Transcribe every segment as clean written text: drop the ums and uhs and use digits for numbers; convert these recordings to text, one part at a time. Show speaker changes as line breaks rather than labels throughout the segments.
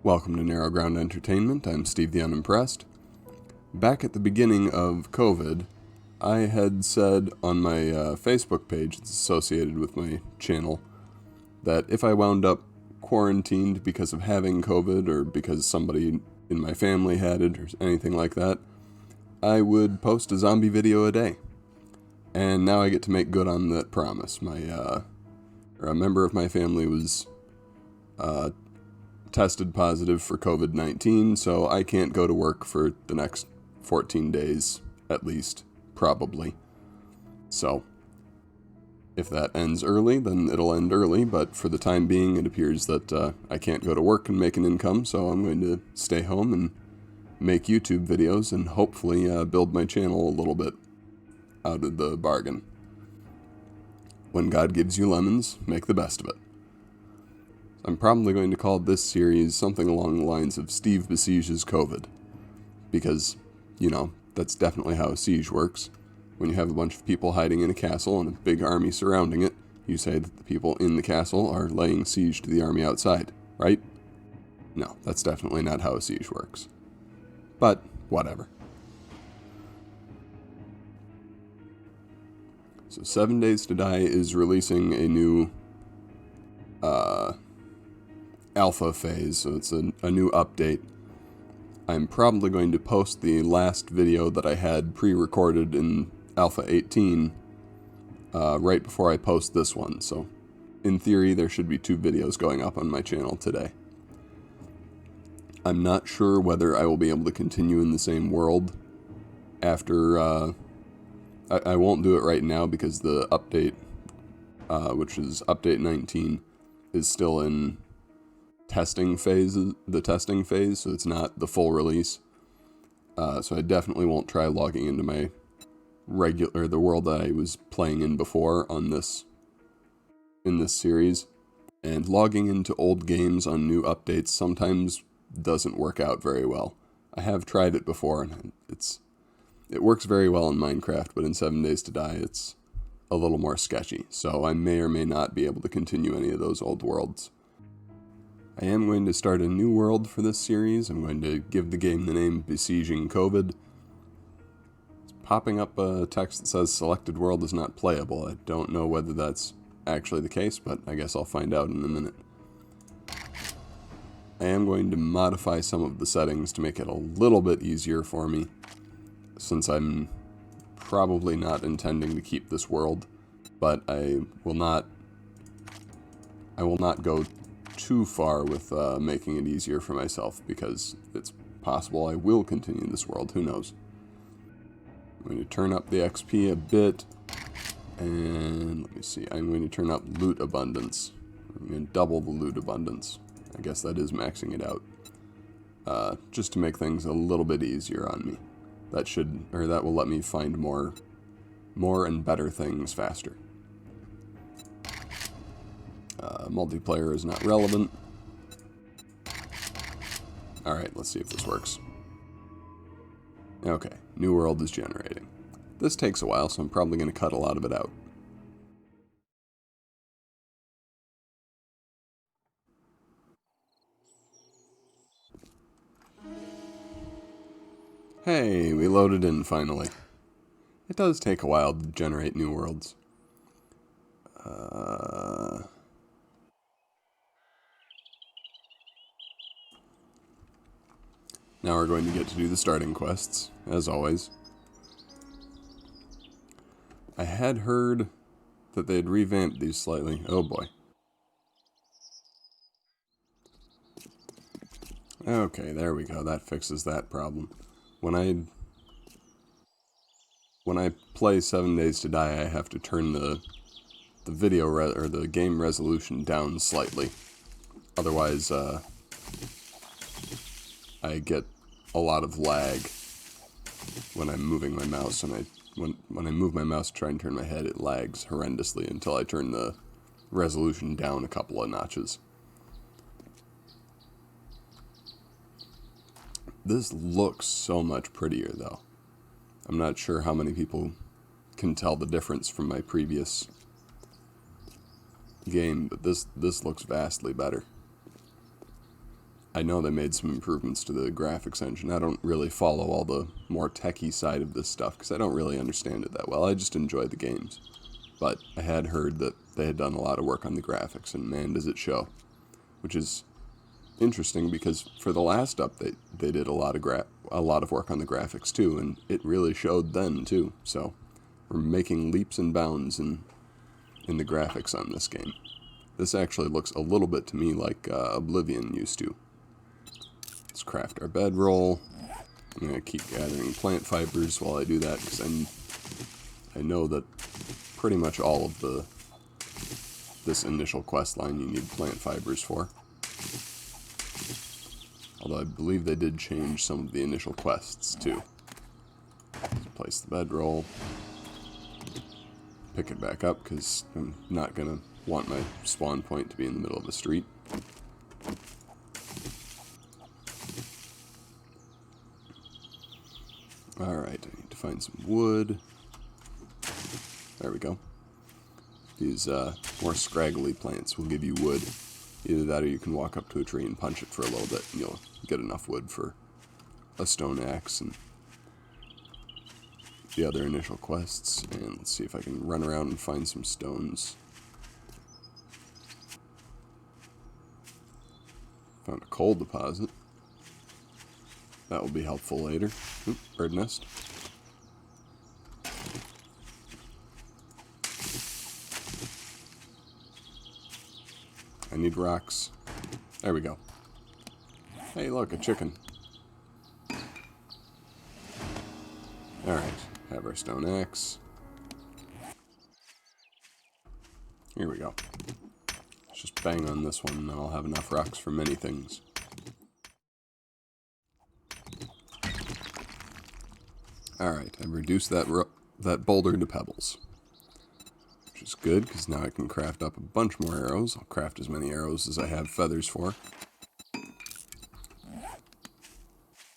Welcome to Narrow Ground Entertainment. I'm Steve the Unimpressed. Back at the beginning of COVID, I had said on my Facebook page that's associated with my channel that if I wound up quarantined because of having COVID or because somebody in my family had it or anything like that, I would post a zombie video a day. And now I get to make good on that promise. A member of my family was tested positive for COVID-19, so I can't go to work for the next 14 days, at least, probably. So, if that ends early, then it'll end early, but for the time being, it appears that I can't go to work and make an income, so I'm going to stay home and make YouTube videos and hopefully build my channel a little bit out of the bargain. When God gives you lemons, make the best of it. I'm probably going to call this series something along the lines of Steve Besieges COVID. Because, that's definitely how a siege works. When you have a bunch of people hiding in a castle and a big army surrounding it, you say that the people in the castle are laying siege to the army outside, right? No, that's definitely not how a siege works. But, whatever. So 7 Days to Die is releasing a new alpha phase, so it's a new update. I'm probably going to post the last video that I had pre-recorded in Alpha 18 right before I post this one, so in theory there should be 2 videos going up on my channel today. I'm not sure whether I will be able to continue in the same world after, I won't do it right now because the update, which is Update 19, is still in the testing phase, so it's not the full release. So I definitely won't try logging into my the world that I was playing in before in this series. And logging into old games on new updates sometimes doesn't work out very well. I have tried it before, and it works very well in Minecraft, but in 7 Days to Die, it's a little more sketchy. So I may or may not be able to continue any of those old worlds. I am going to start a new world for this series. I'm going to give the game the name Besieging COVID. It's popping up a text that says selected world is not playable. I don't know whether that's actually the case, but I guess I'll find out in a minute. I am going to modify some of the settings to make it a little bit easier for me, since I'm probably not intending to keep this world, but I will not go too far with making it easier for myself, because it's possible I will continue this world, who knows. I'm going to turn up the XP a bit, and let me see, I'm going to turn up loot abundance. I'm going to double the loot abundance. I guess that is maxing it out, just to make things a little bit easier on me. That will let me find more and better things faster. Multiplayer is not relevant. Alright, let's see if this works. Okay, new world is generating. This takes a while, so I'm probably going to cut a lot of it out. Hey, we loaded in finally. It does take a while to generate new worlds. Now we're going to get to do the starting quests, as always. I had heard that they had revamped these slightly. Oh boy. Okay, there we go. That fixes that problem. When I play 7 Days to Die, I have to turn the video or the game resolution down slightly. Otherwise, I get a lot of lag when I'm moving my mouse, and when I move my mouse to try and turn my head, it lags horrendously until I turn the resolution down a couple of notches. This looks so much prettier, though. I'm not sure how many people can tell the difference from my previous game, but this looks vastly better. I know they made some improvements to the graphics engine. I don't really follow all the more techie side of this stuff because I don't really understand it that well. I just enjoy the games. But I had heard that they had done a lot of work on the graphics, and man, does it show. Which is interesting because for the last update, they did a lot of work on the graphics too, and it really showed then too. So we're making leaps and bounds in the graphics on this game. This actually looks a little bit to me like Oblivion used to. Let's craft our bedroll. I'm going to keep gathering plant fibers while I do that, because I know that pretty much all of this initial quest line you need plant fibers for. Although I believe they did change some of the initial quests too. Let's place the bedroll. Pick it back up, because I'm not going to want my spawn point to be in the middle of a street. Alright, I need to find some wood. There we go. These more scraggly plants will give you wood. Either that or you can walk up to a tree and punch it for a little bit and you'll get enough wood for a stone axe and the other initial quests. And let's see if I can run around and find some stones. Found a coal deposit. That will be helpful later. Oop, bird nest. I need rocks. There we go. Hey, look, a chicken. Alright, have our stone axe. Here we go. Let's just bang on this one and then I'll have enough rocks for many things. Alright, I've reduced that boulder to pebbles. Which is good, because now I can craft up a bunch more arrows. I'll craft as many arrows as I have feathers for.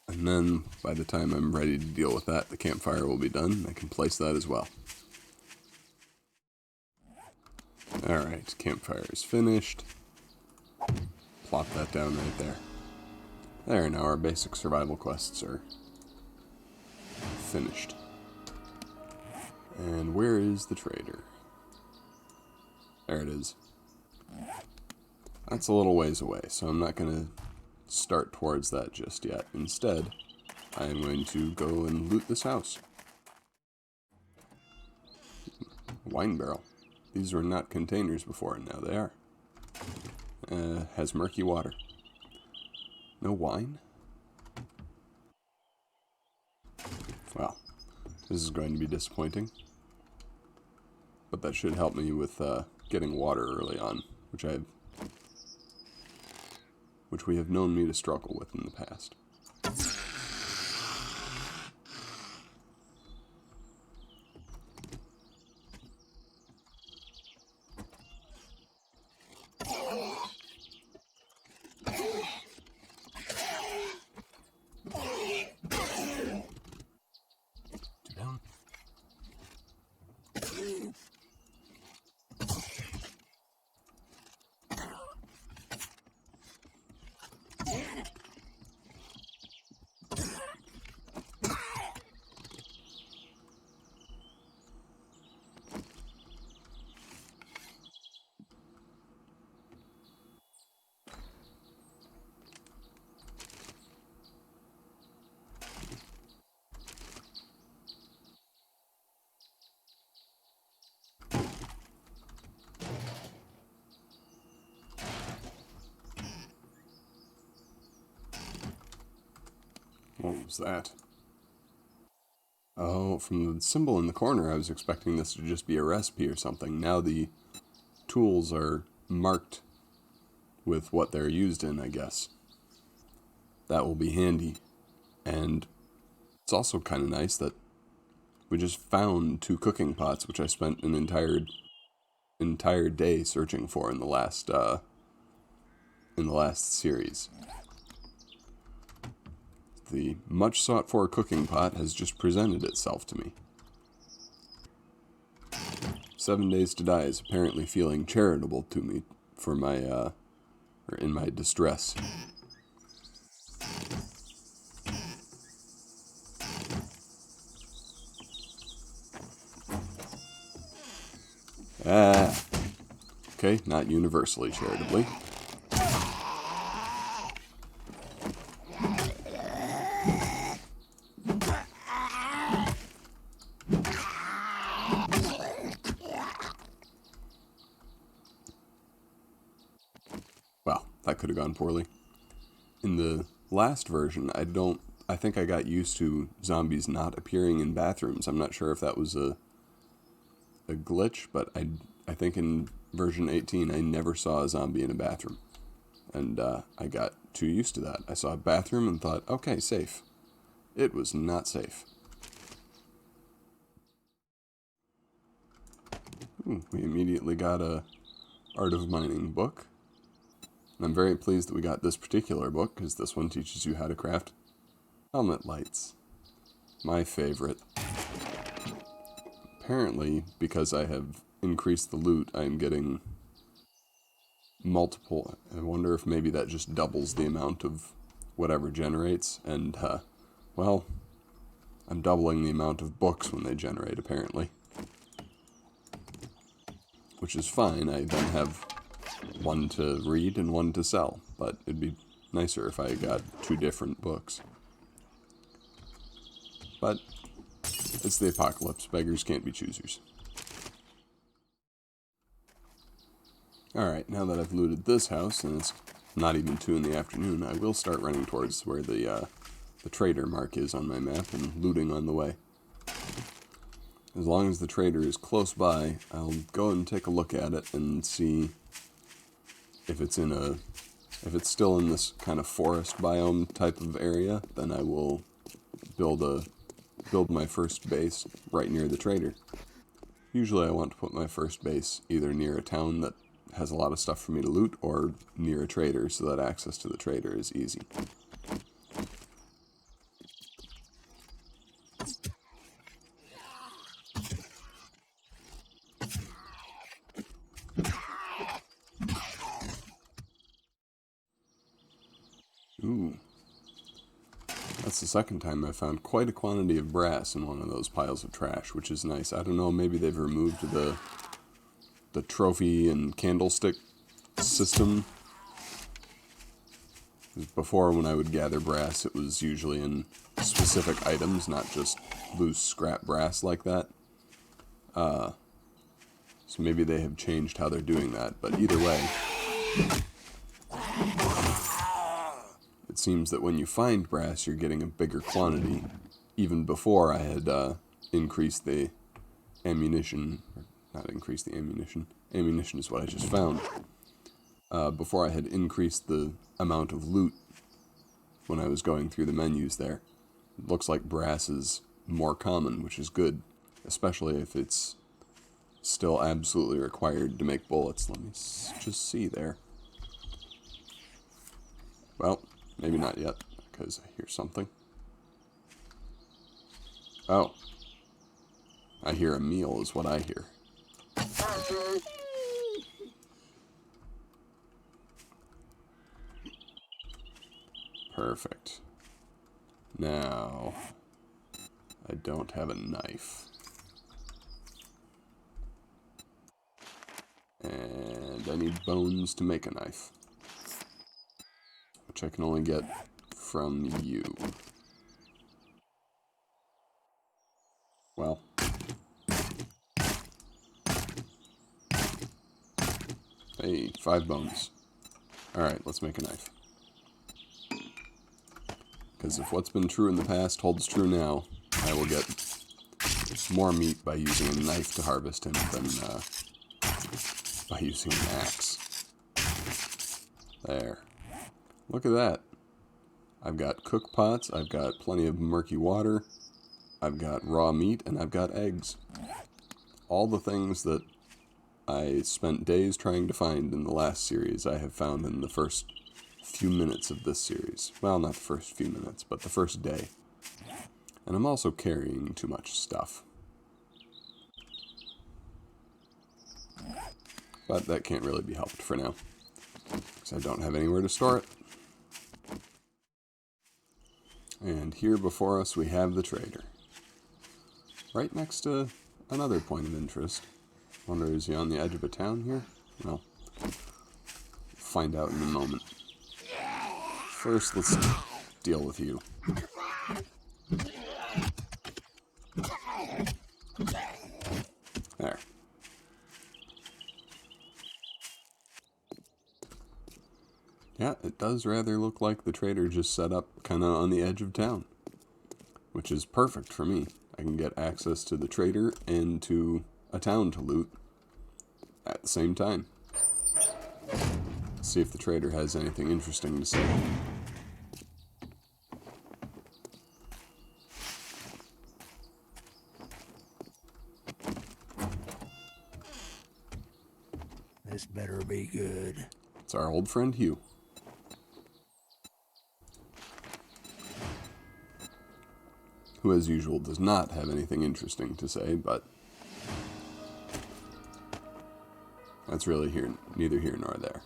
And then, by the time I'm ready to deal with that, the campfire will be done. I can place that as well. Alright, campfire is finished. Plop that down right there. There, now our basic survival quests are finished. And where is the trader? There it is. That's a little ways away, so I'm not going to start towards that just yet. Instead, I am going to go and loot this house. Wine barrel. These were not containers before, and now they are. Has murky water. No wine? Well, this is going to be disappointing. But that should help me with getting water early on, which we have known me to struggle with in the past. Two down. What was that? Oh, from the symbol in the corner, I was expecting this to just be a recipe or something. Now the tools are marked with what they're used in, I guess. That will be handy. And it's also kind of nice that we just found 2 cooking pots, which I spent an entire day searching for in the last series. The much sought for cooking pot has just presented itself to me. 7 Days to Die is apparently feeling charitable to me for my, or in my distress. Ah. Okay, not universally charitably. Well, that could have gone poorly. In the last version, I think I got used to zombies not appearing in bathrooms. I'm not sure if that was a glitch, but I think in version 18 I never saw a zombie in a bathroom. And I got too used to that. I saw a bathroom and thought, okay, safe. It was not safe. We immediately got a Art of Mining book. And I'm very pleased that we got this particular book, because this one teaches you how to craft helmet lights. My favorite. Apparently, because I have increased the loot, I'm getting multiple. I wonder if maybe that just doubles the amount of whatever generates. And, well, I'm doubling the amount of books when they generate, apparently. Which is fine. I then have one to read and one to sell. But it'd be nicer if I got 2 different books. But it's the apocalypse. Beggars can't be choosers. Alright, now that I've looted this house, and it's not even 2 in the afternoon, I will start running towards where the trader mark is on my map and looting on the way. As long as the trader is close by, I'll go and take a look at it and see if it's still in this kind of forest biome type of area, then I will build my first base right near the trader. Usually I want to put my first base either near a town that has a lot of stuff for me to loot, or near a trader so that access to the trader is easy. Ooh. That's the second time I found quite a quantity of brass in one of those piles of trash, which is nice. I don't know, maybe they've removed the trophy and candlestick system. Before, when I would gather brass, it was usually in specific items, not just loose scrap brass like that. So maybe they have changed how they're doing that, but either way, it seems that when you find brass, you're getting a bigger quantity. Even before I had increased the ammunition, or not increased the ammunition. Ammunition is what I just found. Before I had increased the amount of loot when I was going through the menus there. It looks like brass is more common, which is good, especially if it's still absolutely required to make bullets. Let me just see there. Well, maybe not yet, because I hear something. Oh. I hear a meal is what I hear. Perfect. Now, I don't have a knife. And I need bones to make a knife, which I can only get from you. Well. Hey, 5 bones. Alright, let's make a knife. Because if what's been true in the past holds true now, I will get more meat by using a knife to harvest him than by using an axe. There. Look at that. I've got cook pots, I've got plenty of murky water, I've got raw meat, and I've got eggs. All the things that I spent days trying to find in the last series, I have found in the first few minutes of this series. Well, not the first few minutes, but the first day. And I'm also carrying too much stuff. But that can't really be helped for now, because I don't have anywhere to store it. And here before us we have the trader. Right next to another point of interest. Wonder, is he on the edge of a town here? Well, find out in a moment. First, let's deal with you. There. Yeah, it does rather look like the trader just set up kind of on the edge of town, which is perfect for me. I can get access to the trader and to a town to loot at the same time. See if the trader has anything interesting to say.
This better be good.
It's our old friend Hugh. Who, as usual, does not have anything interesting to say, but that's really neither here nor there.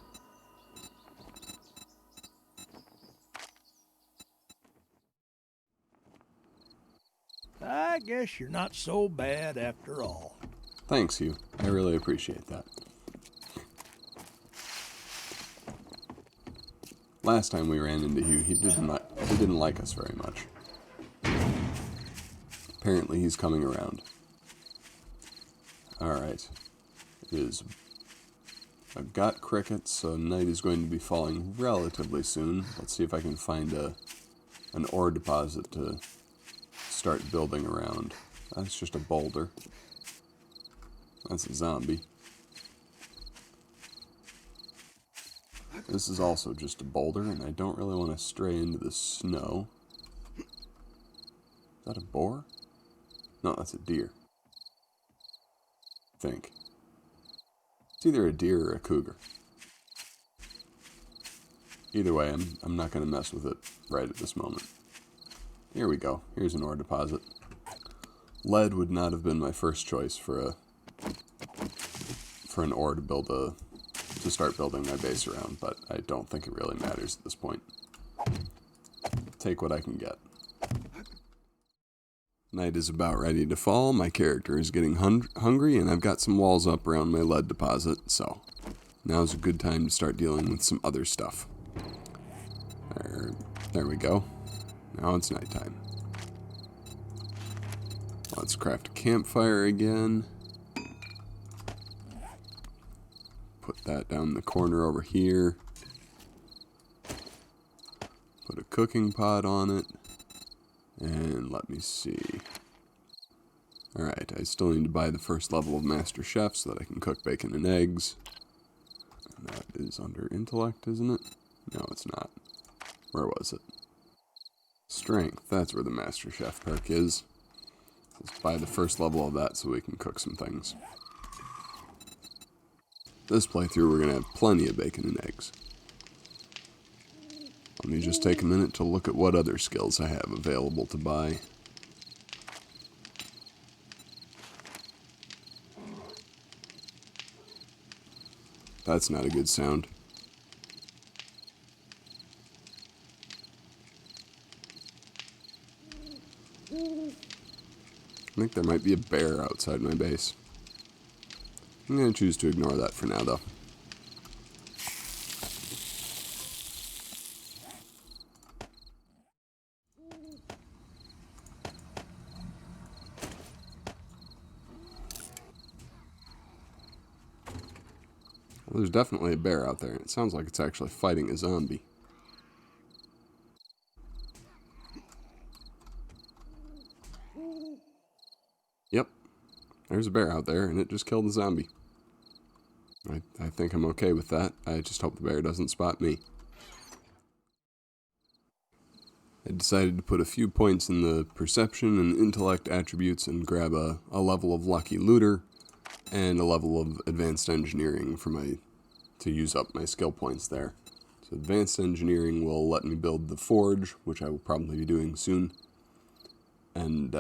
I guess you're not so bad after all.
Thanks, Hugh. I really appreciate that. Last time we ran into Hugh, he didn't like us very much. Apparently he's coming around. Alright. I've got crickets, so night is going to be falling relatively soon. Let's see if I can find an ore deposit to start building around. That's just a boulder. That's a zombie. This is also just a boulder, and I don't really want to stray into the snow. Is that a boar? No, that's a deer. I think. It's either a deer or a cougar. Either way, I'm not going to mess with it right at this moment. Here we go. Here's an ore deposit. Lead would not have been my first choice for an ore to start building my base around, but I don't think it really matters at this point. Take what I can get. Night is about ready to fall. My character is getting hungry, and I've got some walls up around my lead deposit, so now's a good time to start dealing with some other stuff. There we go. Now it's nighttime. Let's craft a campfire again. Put that down in the corner over here. Put a cooking pot on it. And let me see. Alright, I still need to buy the first level of Master Chef so that I can cook bacon and eggs. And that is under intellect, isn't it? No, it's not. Where was it? Strength, that's where the Master Chef perk is. Let's buy the first level of that so we can cook some things. This playthrough we're going to have plenty of bacon and eggs. Let me just take a minute to look at what other skills I have available to buy. That's not a good sound. I think there might be a bear outside my base. I'm going to choose to ignore that for now, though. Well, there's definitely a bear out there, and it sounds like it's actually fighting a zombie. Yep, there's a bear out there, and it just killed the zombie. I think I'm okay with that. I just hope the bear doesn't spot me. I decided to put a few points in the perception and intellect attributes and grab a level of lucky looter and a level of advanced engineering to use up my skill points there. So advanced engineering will let me build the forge, which I will probably be doing soon. And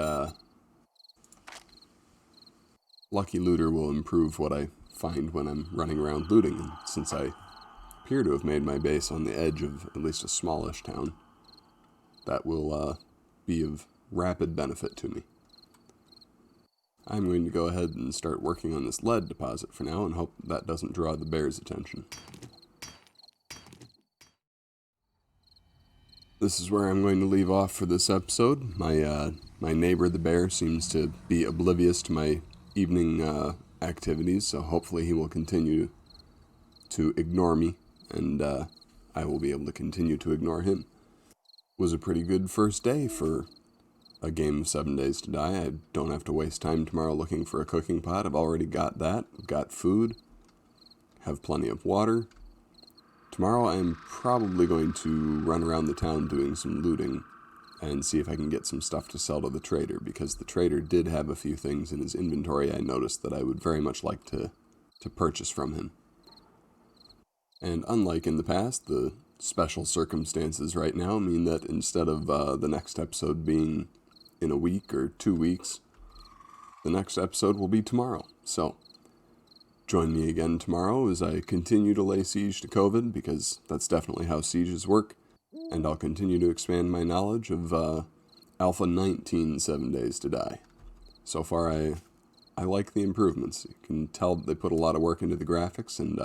lucky looter will improve what I find when I'm running around looting. And since I appear to have made my base on the edge of at least a smallish town, that will be of rapid benefit to me. I'm going to go ahead and start working on this lead deposit for now and hope that doesn't draw the bear's attention. This is where I'm going to leave off for this episode. My neighbor the bear seems to be oblivious to my evening activities, so hopefully he will continue to ignore me, and I will be able to continue to ignore him. It was a pretty good first day for a game of 7 Days to Die. I don't have to waste time tomorrow looking for a cooking pot. I've already got that. I've got food. Have plenty of water. Tomorrow I'm probably going to run around the town doing some looting and see if I can get some stuff to sell to the trader, because the trader did have a few things in his inventory I noticed that I would very much like to purchase from him. And unlike in the past, the special circumstances right now mean that instead of the next episode being in a week or 2 weeks, the next episode will be tomorrow. So, join me again tomorrow as I continue to lay siege to COVID, because that's definitely how sieges work, and I'll continue to expand my knowledge of Alpha 19 7 Days to Die. So far, I like the improvements. You can tell they put a lot of work into the graphics, and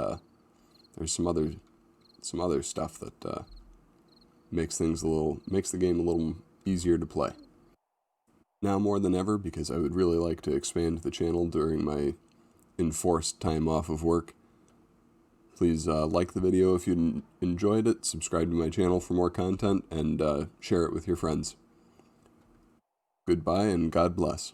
there's some other stuff that makes the game a little easier to play. Now more than ever, because I would really like to expand the channel during my enforced time off of work. Please like the video if you enjoyed it, subscribe to my channel for more content, and share it with your friends. Goodbye and God bless.